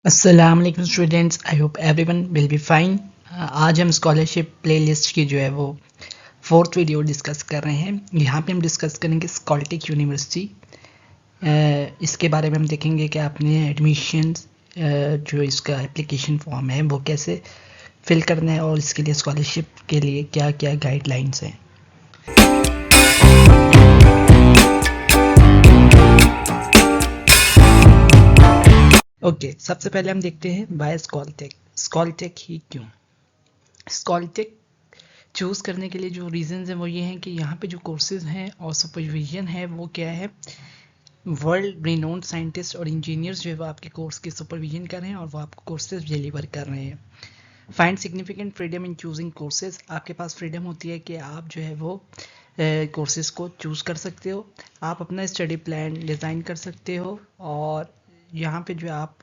अस्सलाम वालेकुम students, I hope everyone will be fine. आज हम स्कॉलरशिप प्लेलिस्ट की जो है वो फोर्थ वीडियो डिस्कस कर रहे हैं। यहाँ पे हम डिस्कस करेंगे स्कॉलटेक यूनिवर्सिटी। इसके बारे में हम देखेंगे कि आपने एडमिशन्स जो इसका एप्लीकेशन फॉर्म है वो कैसे फिल करना है और इसके लिए स्कॉलरशिप के लिए क्या क्या गाइडलाइंस हैं। ओके, सबसे पहले हम देखते हैं बाय स्कॉलटेक। स्कॉलटेक ही क्यों? स्कॉलटेक चूज़ करने के लिए जो रीज़न्स हैं वो ये हैं कि यहाँ पे जो कोर्सेज़ हैं और सुपरविजन है वो क्या है, वर्ल्ड रिनोन्ड साइंटिस्ट और इंजीनियर्स जो है वो आपके कोर्स की सुपरविजन कर रहे हैं और वो आपको कोर्सेज डिलीवर कर रहे हैं। फाइंड सिग्निफिकेंट फ्रीडम इन चूजिंग कोर्सेज। आपके पास फ्रीडम होती है कि आप जो है वो कोर्सेज को चूज़ कर सकते हो, आप अपना स्टडी प्लान डिज़ाइन कर सकते हो और यहाँ पे जो आप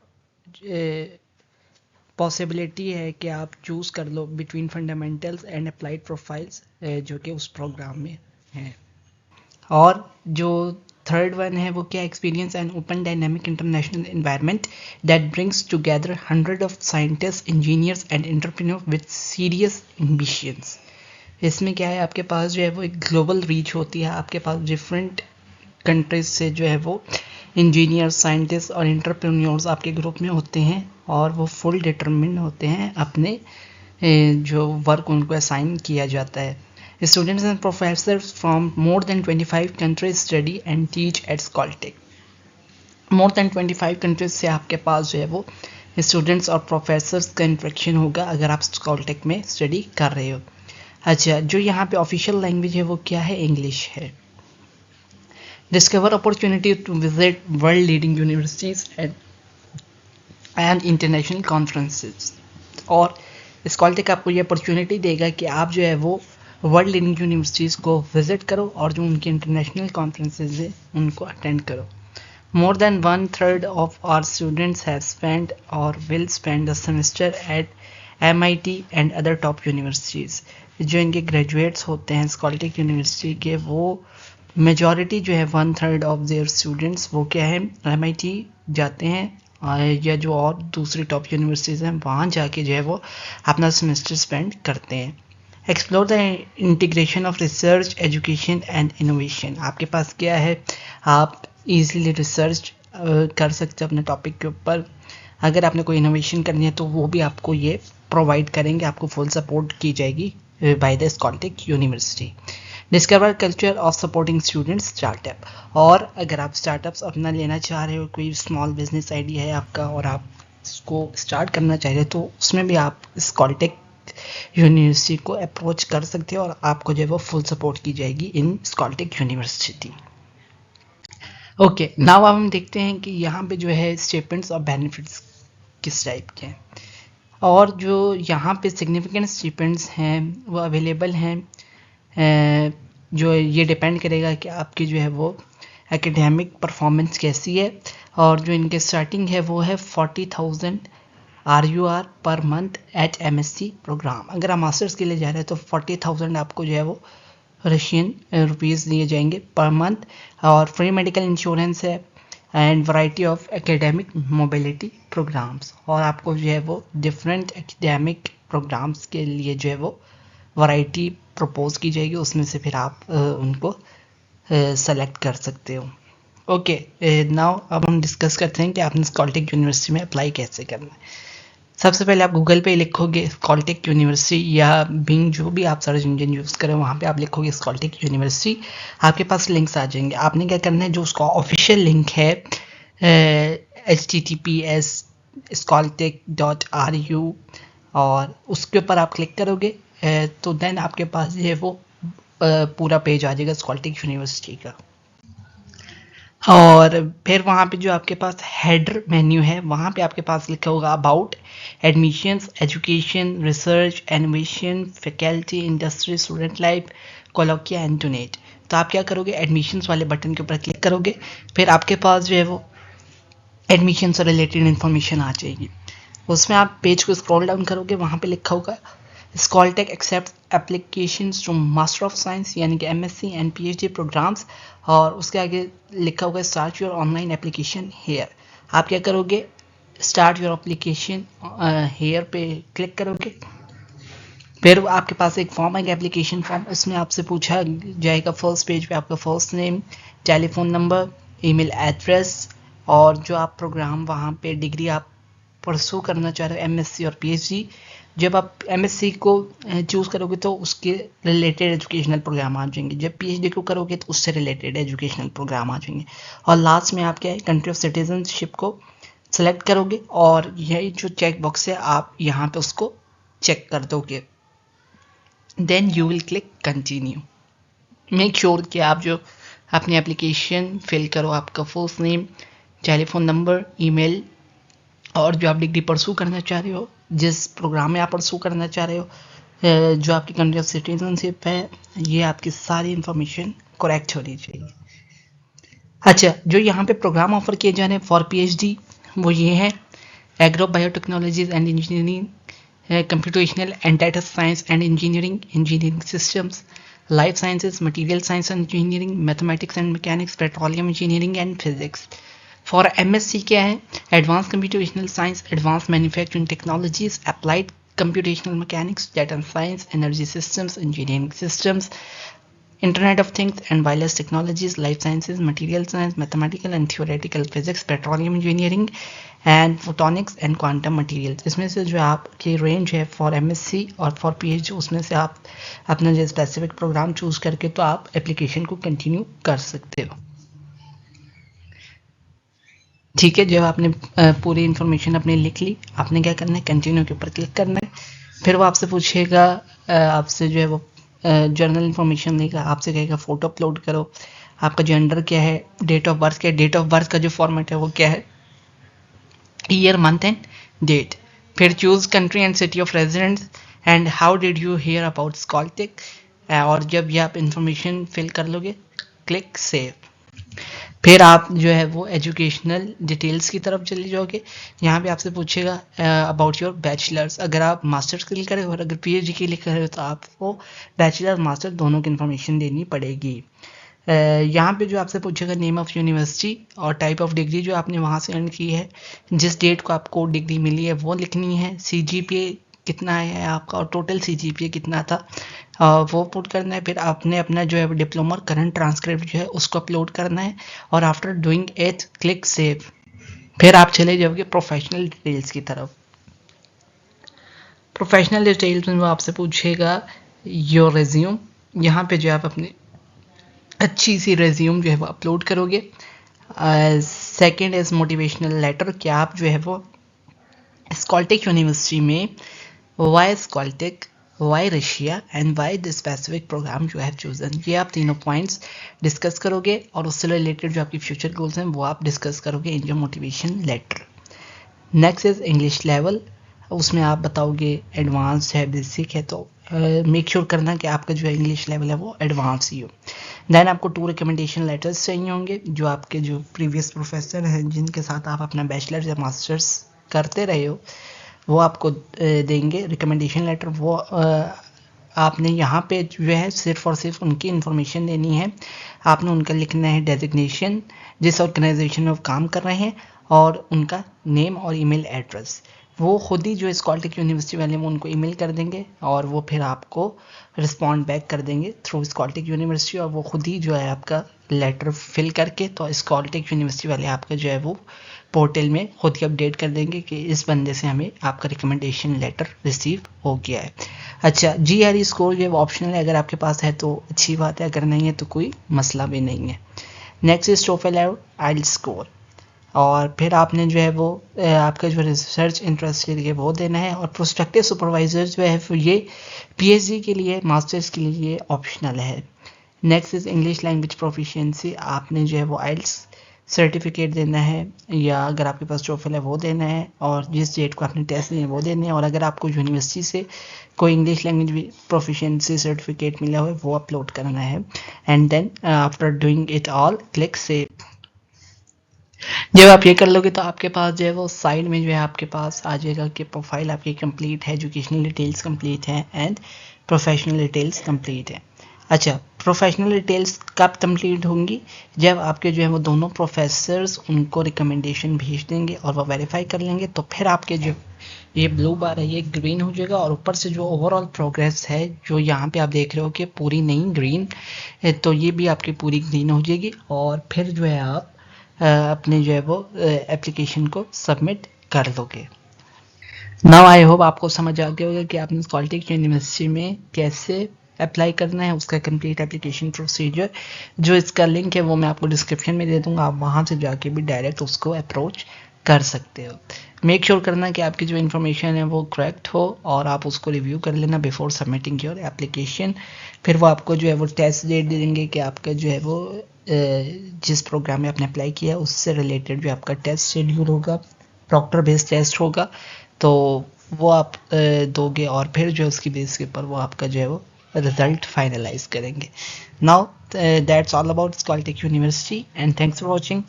पॉसिबिलिटी है कि आप चूज़ कर लो between fundamentals and applied profiles जो कि उस प्रोग्राम में हैं। और जो थर्ड वन है वो क्या, experience and open dynamic international environment that brings together hundred of scientist, engineers and entrepreneur with serious ambitions. इसमें क्या है, आपके पास जो है वो एक ग्लोबल रीच होती है, आपके पास डिफरेंट कंट्रीज से जो है वो इंजीनियर्स, साइंटिस्ट और एंटरप्रेन्योर्स आपके ग्रुप में होते हैं और वो फुल डिटरमिन होते हैं अपने जो वर्क उनको असाइन किया जाता है। Students and professors from more than 25 countries study and teach at Skoltech. More than 25 countries से आपके पास जो है वो स्टूडेंट्स और प्रोफेसर्स का इंट्रैक्शन होगा अगर आप स्कॉलटेक में स्टडी कर रहे हो। अच्छा, जो यहाँ पे ऑफिशियल लैंग्वेज है वो क्या है, इंग्लिश है। Discover opportunity to visit world leading universities and international conferences. और स्कॉलटेक आपको ये अपॉर्चुनिटी देगा कि आप जो है वो वर्ल्ड लीडिंग यूनिवर्सिटीज़ को विजिट करो और जो उनकी इंटरनेशनल कॉन्फ्रेंसेज है उनको अटेंड करो। More than one third of our students have spent or will spend the semester at MIT and other top universities. जो इनके ग्रेजुएट्स होते हैं स्कॉलटेक यूनिवर्सिटी के, वो मेजॉरिटी जो है 1/3 ऑफ देयर स्टूडेंट्स वो क्या है, MIT जाते हैं या जो और दूसरी टॉप यूनिवर्सिटीज़ हैं वहाँ जाके जो है वो अपना सेमेस्टर स्पेंड करते हैं। Explore the integration of research, education and innovation. आपके पास क्या है, आप ईज़िली रिसर्च कर सकते हो अपने टॉपिक के ऊपर। अगर आपने कोई इनोवेशन करनी है तो वो भी आपको ये प्रोवाइड करेंगे, आपको फुल सपोर्ट की जाएगी by the Skoltech university. Discover culture of supporting students startup. और अगर आप स्टार्टअप्स अपना लेना चाह रहे हो, कोई स्मॉल बिजनेस आइडिया है आपका और आप इसको स्टार्ट करना चाह रहे हो, तो उसमें भी आप स्कॉलटेक यूनिवर्सिटी को अप्रोच कर सकते हो और आपको जो है वो फुल सपोर्ट की जाएगी इन स्कॉलटेक यूनिवर्सिटी। ओके, नाउ अब हम देखते हैं कि यहाँ पे जो है स्टिपेंड्स और बेनिफिट्स किस टाइप के हैं और जो यहाँ पे सिग्निफिकेंट स्टिपेंड्स हैं वो अवेलेबल हैं। जो ये डिपेंड करेगा कि आपकी जो है वो एकेडमिक परफॉर्मेंस कैसी है और जो इनके स्टार्टिंग है वो है 40,000 RUR per month eight MSc programme. अगर आप मास्टर्स के लिए जा रहे हैं तो 40,000 आपको जो है वो रशियन रुपीज़ दिए जाएंगे पर मंथ और फ्री मेडिकल इंश्योरेंस है and variety of academic mobility programmes. और आपको जो है वो डिफरेंट एकेडमिक प्रोग्राम्स के लिए जो है वो वैरायटी प्रपोज की जाएगी, उसमें से फिर आप उनको सेलेक्ट कर सकते हो। ओके, नाउ अब हम डिस्कस करते हैं कि आपने स्कॉलटेक यूनिवर्सिटी में अप्लाई कैसे करना है। सबसे पहले आप गूगल पे लिखोगे स्कॉलटेक यूनिवर्सिटी या बिंग, जो भी आप सर्च इंजन यूज़ करें वहाँ पे आप लिखोगे स्कॉलटेक यूनिवर्सिटी, आपके पास लिंक्स आ जाएंगे। आपने क्या करना है, जो उसका ऑफिशियल लिंक है https scaltech.ru और उसके ऊपर आप क्लिक करोगे तो देन आपके पास ये वो पूरा पेज आ जाएगा स्कॉलटेक यूनिवर्सिटी का। और फिर वहाँ पे जो आपके पास हेडर मेन्यू है वहाँ पे आपके पास लिखा होगा about, admissions, education, research, animation, faculty, industry, student life, colloquia and donate. तो आप क्या करोगे, एडमिशन्स वाले बटन के ऊपर क्लिक करोगे, फिर आपके पास जो है वो एडमिशन से रिलेटेड इन्फॉर्मेशन आ जाएगी। उसमें आप पेज को स्क्रॉल डाउन करोगे, वहाँ पे लिखा होगा Skoltech accept applications to master of science यानी कि MSc एंड PhD प्रोग्राम्स और उसके आगे लिखा होगा start your online application here. आप क्या करोगे, स्टार्ट योर एप्लीकेशन हेयर पे क्लिक करोगे, फिर आपके पास एक फॉर्म है एप्लीकेशन फॉर्म, इसमें आपसे पूछा जाएगा फर्स्ट पेज पे आपका first name, telephone number, email address, और जो आप प्रोग्राम वहाँ पे डिग्री आप परसू करना चाह रहे हो, एमएससी और पीएचडी। जब आप एमएससी को चूज़ करोगे तो उसके रिलेटेड एजुकेशनल प्रोग्राम आ जाएंगे, जब पीएचडी को करोगे तो उससे रिलेटेड एजुकेशनल प्रोग्राम आ जाएंगे, और लास्ट में आप क्या है कंट्री ऑफ सिटीजनशिप को सेलेक्ट करोगे, और यही जो चेक बॉक्स है आप यहाँ पे उसको चेक कर दोगे, then you will click continue. Make sure कि आप जो अपनी एप्लीकेशन फिल करो, आपका first name, telephone number, email, और जो आप डिग्री परसू करना चाह रहे हो, जिस प्रोग्राम में आप परसू करना चाह रहे हो, जो आपकी कंट्री ऑफ सिटीजनशिप है, ये आपकी सारी इंफॉर्मेशन करेक्ट होनी चाहिए। अच्छा, जो यहाँ पे प्रोग्राम ऑफर किए जा रहे हैं फॉर पीएचडी वो ये है agro biotechnologies and engineering, computational and data science and engineering, engineering systems, life sciences, material science and engineering, mathematics and mechanics, petroleum engineering and physics. For MSc क्या है advanced computational science, advanced manufacturing technologies, applied computational mechanics, data science, energy systems, engineering systems, Internet of Things and wireless technologies, life sciences, material science, mathematical and theoretical physics, petroleum engineering and photonics and quantum materials। इसमें से जो आपकी range है for MSc और for PhD, उसमें से आप अपना जो स्पेसिफिक प्रोग्राम चूज करके तो आप एप्लीकेशन को कंटिन्यू कर सकते हो। ठीक है, जब आपने पूरी इन्फॉर्मेशन अपनी लिख ली, आपने क्या करना है कंटिन्यू के ऊपर क्लिक करना है, फिर वो आपसे पूछेगा, आपसे जो है वो जर्नल इन्फॉर्मेशन लेगा, आपसे कहेगा फ़ोटो अपलोड करो, आपका जेंडर क्या है, डेट ऑफ बर्थ क्या है, डेट ऑफ बर्थ का जो फॉर्मेट है वो क्या है, ईयर मंथ एंड डेट, फिर choose country and city of residence and how did you hear about Skoltech, और जब ये आप इंफॉर्मेशन फिल कर लोगे क्लिक सेव। फिर आप जो है वो एजुकेशनल डिटेल्स की तरफ चले जाओगे, यहाँ पे आपसे पूछेगा अबाउट योर बैचलर्स, अगर आप मास्टर्स के लिए करें और अगर पीएचडी के लिए करें तो आपको बैचलर मास्टर दोनों की इन्फॉर्मेशन देनी पड़ेगी। यहाँ पे जो आपसे पूछेगा नेम ऑफ यूनिवर्सिटी और टाइप ऑफ डिग्री जो आपने वहाँ से अर्न की है, जिस डेट को आपको डिग्री मिली है वो लिखनी है, सीजीपीए कितना है आपका और टोटल सीजीपीए कितना था वो पुट करना है, फिर आपने अपना जो है डिप्लोमा करंट ट्रांसक्रिप्ट जो है उसको अपलोड करना है, और after doing it click save. फिर आप चले जाओगे प्रोफेशनल डिटेल्स की तरफ। प्रोफेशनल डिटेल्स में वो आपसे पूछेगा योर रेज्यूम, यहाँ पे जो आप अपने अच्छी सी रेज्यूम जो है वो अपलोड करोगे। सेकंड इज मोटिवेशनल लेटर, क्या आप जो है वो स्कॉलटेक यूनिवर्सिटी में why Skoltech, why Russia and why the specific program you have chosen, ये आप तीनों पॉइंट्स डिस्कस करोगे, और उससे रिलेटेड जो आपकी फ्यूचर गोल्स हैं वो आप डिस्कस करोगे in your motivation letter. Next is English level, उसमें आप बताओगे एडवांस है, बेसिक है, तो मेक श्योर करना कि आपका जो इंग्लिश लेवल है वो एडवांस ही हो। देन आपको 2 रिकमेंडेशन लेटर्स चाहिए होंगे, जो आपके जो प्रीवियस प्रोफेसर हैं जिनके साथ आप अपना बैचलर्स या मास्टर्स करते रहे हो वो आपको देंगे रिकमेंडेशन लेटर। वो आपने यहाँ पे जो है सिर्फ और सिर्फ उनकी इन्फॉर्मेशन देनी है, आपने उनका लिखना है डेजिग्नेशन, जिस ऑर्गेनाइजेशन में वो काम कर रहे हैं, और उनका नेम और ईमेल एड्रेस। वो खुद ही जो स्कॉलटेक यूनिवर्सिटी वाले वो उनको ईमेल कर देंगे, और वो फिर आपको रिस्पॉन्ड बैक कर देंगे थ्रू स्कॉलटेक यूनिवर्सिटी, और वो खुद ही जो है आपका लेटर फिल करके तो स्कॉलटेक यूनिवर्सिटी वाले आपका जो है वो पोर्टल में खुद ही अपडेट कर देंगे कि इस बंदे से हमें आपका रिकमेंडेशन लेटर रिसीव हो गया है। अच्छा, जीआरई स्कोर जो है ऑप्शनल है, अगर आपके पास है तो अच्छी बात है, अगर नहीं है तो कोई मसला भी नहीं है। Next is TOEFL IELTS score, और फिर आपने जो है वो आपका जो रिसर्च इंटरेस्ट के लिए वो देना है, और प्रोस्पेक्टिव सुपरवाइजर जो है ये पीएचडी के लिए मास्टर्स के लिए ऑप्शनल है। Next is English language proficiency, आपने जो है वो आइल्स सर्टिफिकेट देना है, या अगर आपके पास टोफल है वो देना है, और जिस डेट को आपने टेस्ट दिया है वो देना है, और अगर आपको यूनिवर्सिटी से कोई इंग्लिश लैंग्वेज प्रोफिशिएंसी सर्टिफिकेट मिला हो वो अपलोड करना है। And then after doing it all click save. जब आप ये कर लोगे तो आपके पास जो है वो साइड में जो है आपके पास आ जाएगा कि प्रोफाइल आपकी कंप्लीट है, एजुकेशनल डिटेल्स कंप्लीट है एंड प्रोफेशनल डिटेल्स कंप्लीट है। अच्छा, प्रोफेशनल डिटेल्स कब कंप्लीट होंगी? जब आपके जो है वो दोनों प्रोफेसर्स उनको रिकमेंडेशन भेज देंगे और वो वेरीफाई कर लेंगे, तो फिर आपके जो ये ब्लू बार है ये ग्रीन हो जाएगा, और ऊपर से जो ओवरऑल प्रोग्रेस है जो यहाँ पे आप देख रहे हो कि पूरी नहीं ग्रीन है, तो ये भी आपकी पूरी ग्रीन हो जाएगी, और फिर जो है आप अपने जो है वो एप्लीकेशन को सबमिट कर दोगे। नाउ आई होप आपको समझ आ गया होगा कि आपने स्कॉलटेक यूनिवर्सिटी में कैसे अप्लाई करना है, उसका कंप्लीट एप्लीकेशन प्रोसीजर। जो इसका लिंक है वो मैं आपको डिस्क्रिप्शन में दे दूंगा, आप वहाँ से जाके भी डायरेक्ट उसको अप्रोच कर सकते हो। मेक श्योर करना कि आपकी जो इन्फॉर्मेशन है वो करेक्ट हो, और आप उसको रिव्यू कर लेना बिफोर सबमिटिंग योर एप्लीकेशन। फिर वो आपको जो है वो टेस्ट डेट दे देंगे कि आपका जो है वो जिस प्रोग्राम में आपने अप्लाई किया उससे रिलेटेड जो आपका टेस्ट शेड्यूल होगा, प्रॉक्टर बेस्ड टेस्ट होगा, तो वो आप दोगे, और फिर जो है उसकी बेस के ऊपर वो आपका जो है वो रिजल्ट फाइनलाइज करेंगे। Now that's all about Skoltech university, and thanks for watching.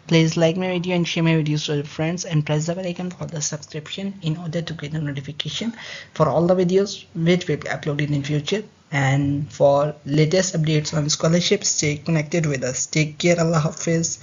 Please like my video and share my videos to your friends, and press the bell icon for the subscription in order to get a notification for all the videos which will be uploaded in future. And for latest updates on scholarships, stay connected with us. Take care. Allah Hafiz.